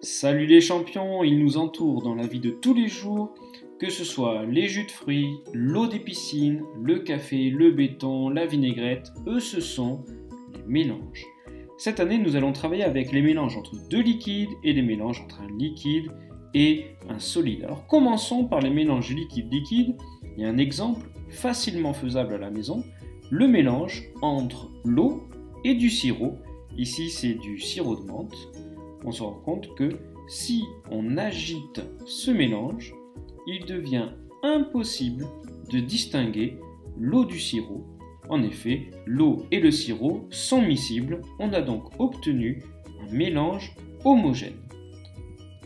Salut les champions, ils nous entourent dans la vie de tous les jours, que ce soit les jus de fruits, l'eau des piscines, le café, le béton, la vinaigrette, eux ce sont les mélanges. Cette année, nous allons travailler avec les mélanges entre deux liquides et les mélanges entre un liquide et un solide. Alors commençons par les mélanges liquide-liquide. Il y a un exemple facilement faisable à la maison, le mélange entre l'eau et du sirop. Ici, c'est du sirop de menthe. On se rend compte que si on agite ce mélange, il devient impossible de distinguer l'eau du sirop. En effet, l'eau et le sirop sont miscibles. On a donc obtenu un mélange homogène.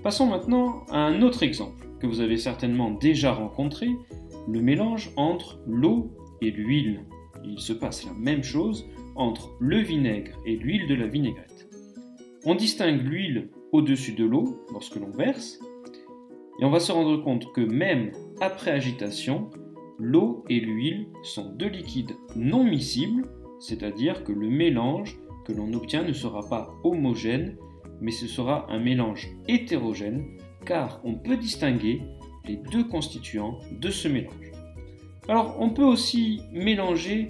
Passons maintenant à un autre exemple que vous avez certainement déjà rencontré, le mélange entre l'eau et l'huile. Il se passe la même chose entre le vinaigre et l'huile de la vinaigrette. On distingue l'huile au-dessus de l'eau lorsque l'on verse, et on va se rendre compte que même après agitation, l'eau et l'huile sont deux liquides non miscibles, c'est-à-dire que le mélange que l'on obtient ne sera pas homogène, mais ce sera un mélange hétérogène, car on peut distinguer les deux constituants de ce mélange. Alors on peut aussi mélanger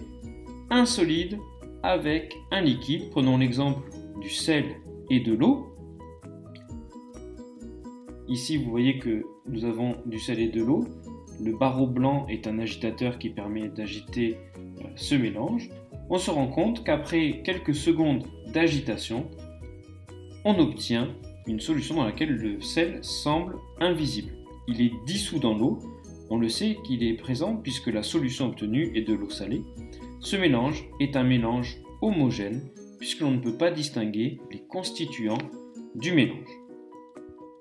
un solide avec un liquide. Prenons l'exemple du sel et de l'eau. Ici, vous voyez que nous avons du sel et de l'eau. Le barreau blanc est un agitateur qui permet d'agiter ce mélange. On se rend compte qu'après quelques secondes d'agitation, on obtient une solution dans laquelle le sel semble invisible. Il est dissous dans l'eau. On le sait qu'il est présent puisque la solution obtenue est de l'eau salée. Ce mélange est un mélange homogène puisque l'on ne peut pas distinguer les constituants du mélange.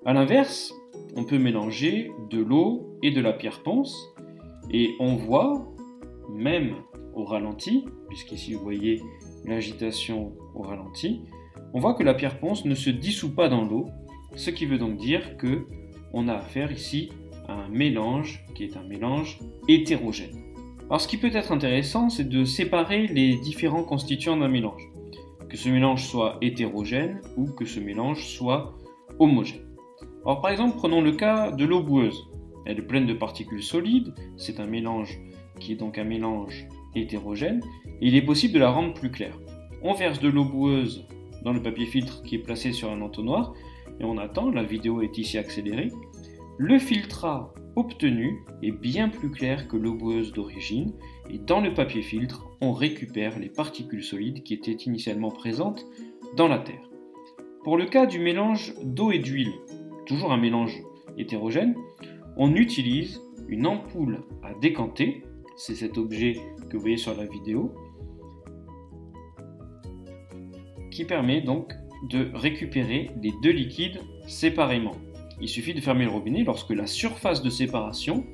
A l'inverse, on peut mélanger de l'eau et de la pierre ponce et on voit, même au ralenti, puisqu'ici vous voyez l'agitation au ralenti, on voit que la pierre ponce ne se dissout pas dans l'eau, ce qui veut donc dire qu'on a affaire ici à un mélange qui est un mélange hétérogène. Alors ce qui peut être intéressant, c'est de séparer les différents constituants d'un mélange. Que ce mélange soit hétérogène ou que ce mélange soit homogène. Alors par exemple, prenons le cas de l'eau boueuse. Elle est pleine de particules solides, c'est un mélange qui est donc un mélange hétérogène, et il est possible de la rendre plus claire. On verse de l'eau boueuse dans le papier filtre qui est placé sur un entonnoir, et on attend, la vidéo est ici accélérée. Le filtrat obtenu est bien plus clair que l'eau boueuse d'origine, et dans le papier filtre, on récupère les particules solides qui étaient initialement présentes dans la terre. Pour le cas du mélange d'eau et d'huile, toujours un mélange hétérogène, on utilise une ampoule à décanter, c'est cet objet que vous voyez sur la vidéo, qui permet donc de récupérer les deux liquides séparément. Il suffit de fermer le robinet lorsque la surface de séparation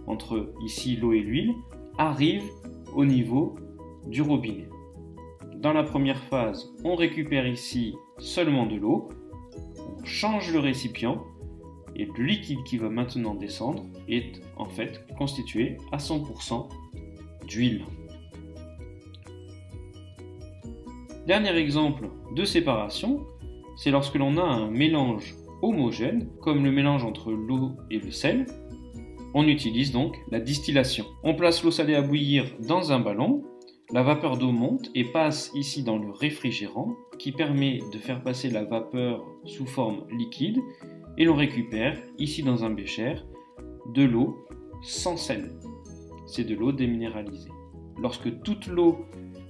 entre ici l'eau et l'huile arrive au niveau du robinet. Dans la première phase, on récupère ici seulement de l'eau, on change le récipient et le liquide qui va maintenant descendre est en fait constitué à 100% d'huile. Dernier exemple de séparation, c'est lorsque l'on a un mélange homogène, comme le mélange entre l'eau et le sel. On utilise donc la distillation. On place l'eau salée à bouillir dans un ballon, la vapeur d'eau monte et passe ici dans le réfrigérant qui permet de faire passer la vapeur sous forme liquide et l'on récupère ici dans un bécher de l'eau sans sel. C'est de l'eau déminéralisée. Lorsque toute l'eau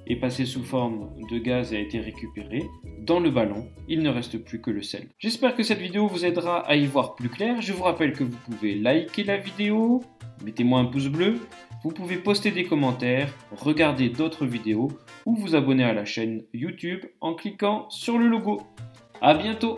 est passée sous forme de gaz et a été récupérée, dans le ballon, il ne reste plus que le sel. J'espère que cette vidéo vous aidera à y voir plus clair. Je vous rappelle que vous pouvez liker la vidéo, mettez-moi un pouce bleu, vous pouvez poster des commentaires, regarder d'autres vidéos ou vous abonner à la chaîne YouTube en cliquant sur le logo. À bientôt!